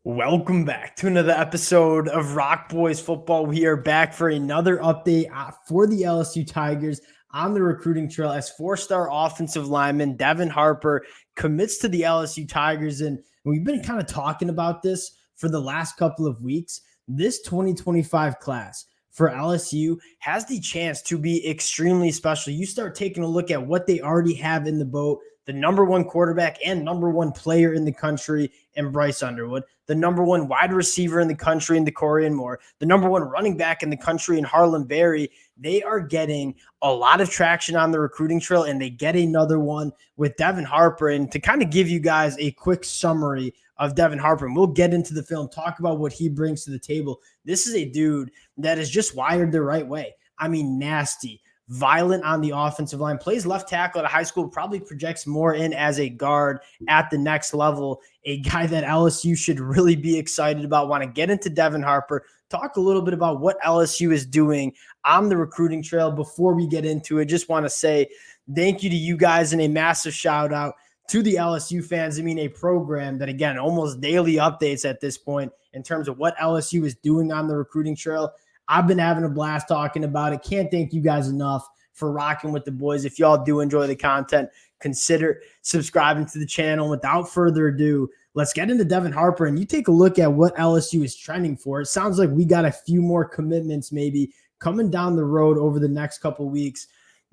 Welcome back to another episode of Rock Boys Football. We are back for another update for the LSU Tigers on the recruiting trail as four-star offensive lineman Devin Harper commits to the LSU Tigers. And we've been kind of talking about this for the last couple of weeks. This 2025 class for LSU has the chance to be extremely special. You start taking a look at what they already have in the boat. The number one quarterback and number one player in the country in Bryce Underwood, the number one wide receiver in the country in Decorian Moore, the number one running back in the country in Harlan Berry. They are getting a lot of traction on the recruiting trail, and they get another one with Devin Harper. And to kind of give you guys a quick summary of Devin Harper, and we'll get into the film, talk about what he brings to the table. This is a dude that is just wired the right way. I mean, nasty, violent on the offensive line, plays left tackle at a high school, probably projects more in as a guard at the next level. A guy that LSU should really be excited about. Want to get into Devin Harper, talk a little bit about what LSU is doing on the recruiting trail. Before we get into it, just want to say thank you to you guys and a massive shout out to the LSU fans. I mean, a program that, again, almost daily updates at this point in terms of what LSU is doing on the recruiting trail. I've been having a blast talking about it. Can't thank you guys enough for rocking with the boys. If y'all do enjoy the content, consider subscribing to the channel. Without further ado, let's get into Devin Harper. And you take a look at what LSU is trending for. It sounds like we got a few more commitments maybe coming down the road over the next couple of weeks.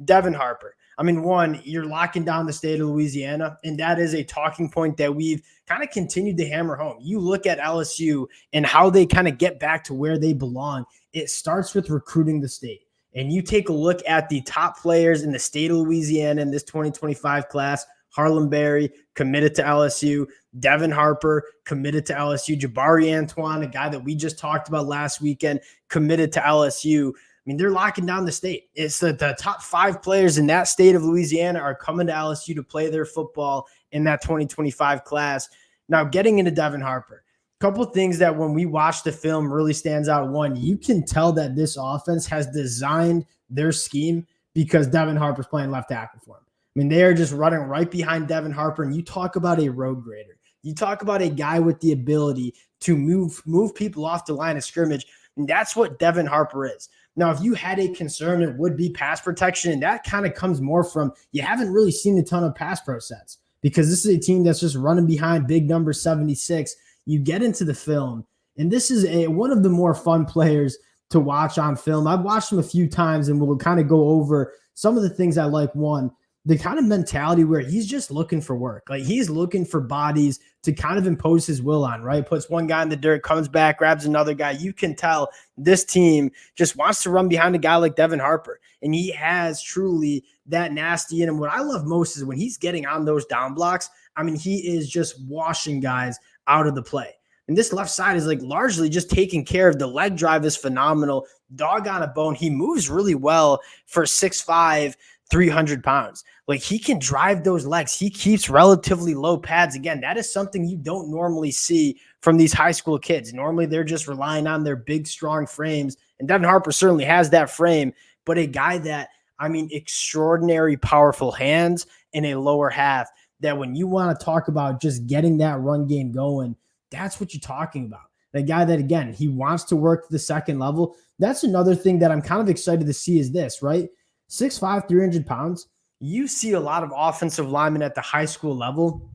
Devin Harper. I mean, one, you're locking down the state of Louisiana, and that is a talking point that we've kind of continued to hammer home. You look at LSU and how they kind of get back to where they belong. It starts with recruiting the state. And you take a look at the top players in the state of Louisiana in this 2025 class. Harlan Berry committed to LSU. Devin Harper committed to LSU. Jabari Antoine, a guy that we just talked about last weekend, committed to LSU. I mean, they're locking down the state. It's the top five players in that state of Louisiana are coming to LSU to play their football in that 2025 class. Now, getting into Devin Harper, a couple things that when we watch the film really stands out. One, you can tell that this offense has designed their scheme because Devin Harper's playing left tackle for him. I mean, they are just running right behind Devin Harper, and you talk about a road grader. You talk about a guy with the ability to move people off the line of scrimmage, and that's what Devin Harper is. Now, if you had a concern, it would be pass protection, and that kind of comes more from you haven't really seen a ton of pass pro sets because this is a team that's just running behind big number 76. You get into the film, and this is one of the more fun players to watch on film. I've watched him a few times, and we'll kind of go over some of the things I like. One, the kind of mentality where he's just looking for work. Like he's looking for bodies to kind of impose his will on, right? Puts one guy in the dirt, comes back, grabs another guy. You can tell this team just wants to run behind a guy like Devin Harper. And he has truly that nasty in him. What I love most is when he's getting on those down blocks, I mean, he is just washing guys out of the play. And this left side is like largely just taking care of the leg drive is phenomenal. Dog on a bone. He moves really well for 6'5", 300 pounds. Like he can drive those legs. He keeps relatively low pads. Again, that is something you don't normally see from these high school kids. Normally they're just relying on their big, strong frames. And Devin Harper certainly has that frame, but a guy that, I mean, extraordinary powerful hands in a lower half that when you want to talk about just getting that run game going, that's what you're talking about. The guy that, again, he wants to work to the second level. That's another thing that I'm kind of excited to see is this, right? 6'5", 300 pounds. You see a lot of offensive linemen at the high school level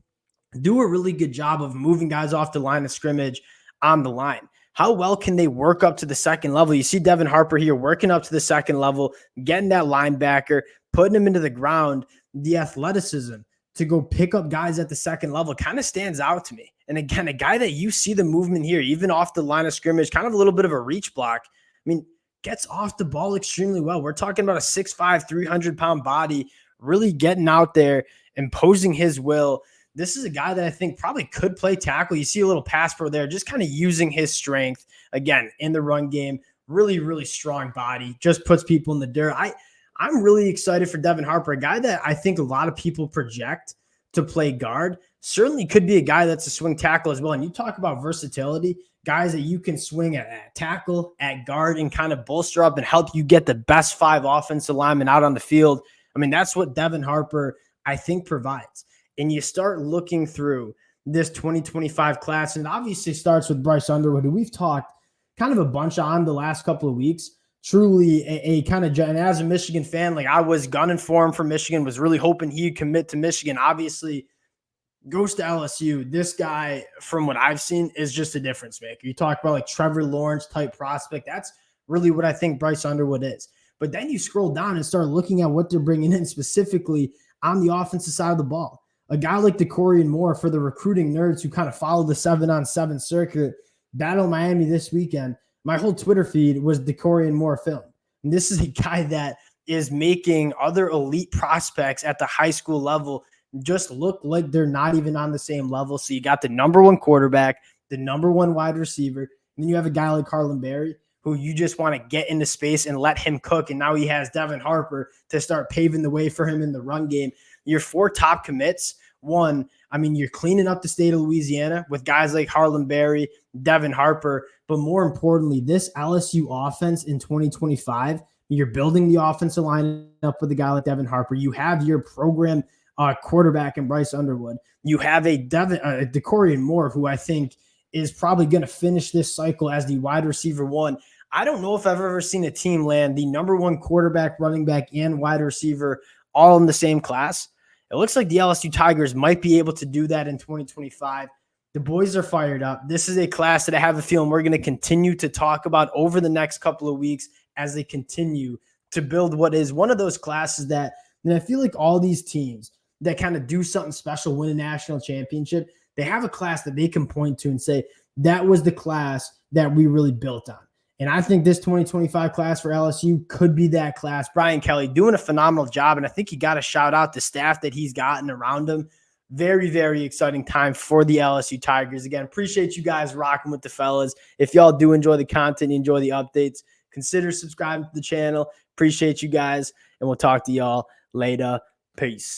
do a really good job of moving guys off the line of scrimmage on the line. How well can they work up to the second level? You see Devin Harper here working up to the second level, getting that linebacker, putting him into the ground. The athleticism to go pick up guys at the second level kind of stands out to me. And again, a guy that you see the movement here, even off the line of scrimmage, kind of a little bit of a reach block. I mean, gets off the ball extremely well. We're talking about a 6'5", 300-pound body, really getting out there, imposing his will. This is a guy that I think probably could play tackle. You see a little pass pro there, just kind of using his strength, again, in the run game. Really, really strong body, just puts people in the dirt. I'm really excited for Devin Harper, a guy that I think a lot of people project to play guard. Certainly could be a guy that's a swing tackle as well. And you talk about versatility, guys that you can swing at tackle, at guard, and kind of bolster up and help you get the best five offensive linemen out on the field. I mean, that's what Devin Harper, I think, provides. And you start looking through this 2025 class. And it obviously starts with Bryce Underwood, who we've talked kind of a bunch on the last couple of weeks. Truly a kind of, and as a Michigan fan, like I was gunning for him for Michigan, was really hoping he'd commit to Michigan. Obviously, goes to LSU. This guy, from what I've seen, is just a difference maker. You talk about like Trevor Lawrence type prospect. That's really what I think Bryce Underwood is. But then you scroll down and start looking at what they're bringing in specifically on the offensive side of the ball. A guy like DeCorian Moore, for the recruiting nerds who kind of follow the 7-on-7 circuit, Battle Miami this weekend, my whole Twitter feed was DeCorian Moore film. And this is a guy that is making other elite prospects at the high school level just look like they're not even on the same level. So you got the number one quarterback, the number one wide receiver, and then you have a guy like Harlan Berry who you just want to get into space and let him cook. And now he has Devin Harper to start paving the way for him in the run game. Your four top commits, one, I mean, you're cleaning up the state of Louisiana with guys like Harlan Berry, Devin Harper, but more importantly, this LSU offense in 2025, you're building the offensive line up with a guy like Devin Harper. You have your program quarterback in Bryce Underwood. You have a DeCorian Moore, who I think is probably going to finish this cycle as the wide receiver one. I don't know if I've ever seen a team land the number one quarterback, running back, and wide receiver all in the same class. It looks like the LSU Tigers might be able to do that in 2025. The boys are fired up. This is a class that I have a feeling we're going to continue to talk about over the next couple of weeks as they continue to build what is one of those classes that, and I feel like all these teams that kind of do something special, win a national championship, they have a class that they can point to and say, that was the class that we really built on. And I think this 2025 class for LSU could be that class. Brian Kelly doing a phenomenal job, and I think you got to shout out the staff that he's gotten around him. Very, very exciting time for the LSU Tigers. Again, appreciate you guys rocking with the fellas. If y'all do enjoy the content, enjoy the updates, consider subscribing to the channel. Appreciate you guys, and we'll talk to y'all later. Peace.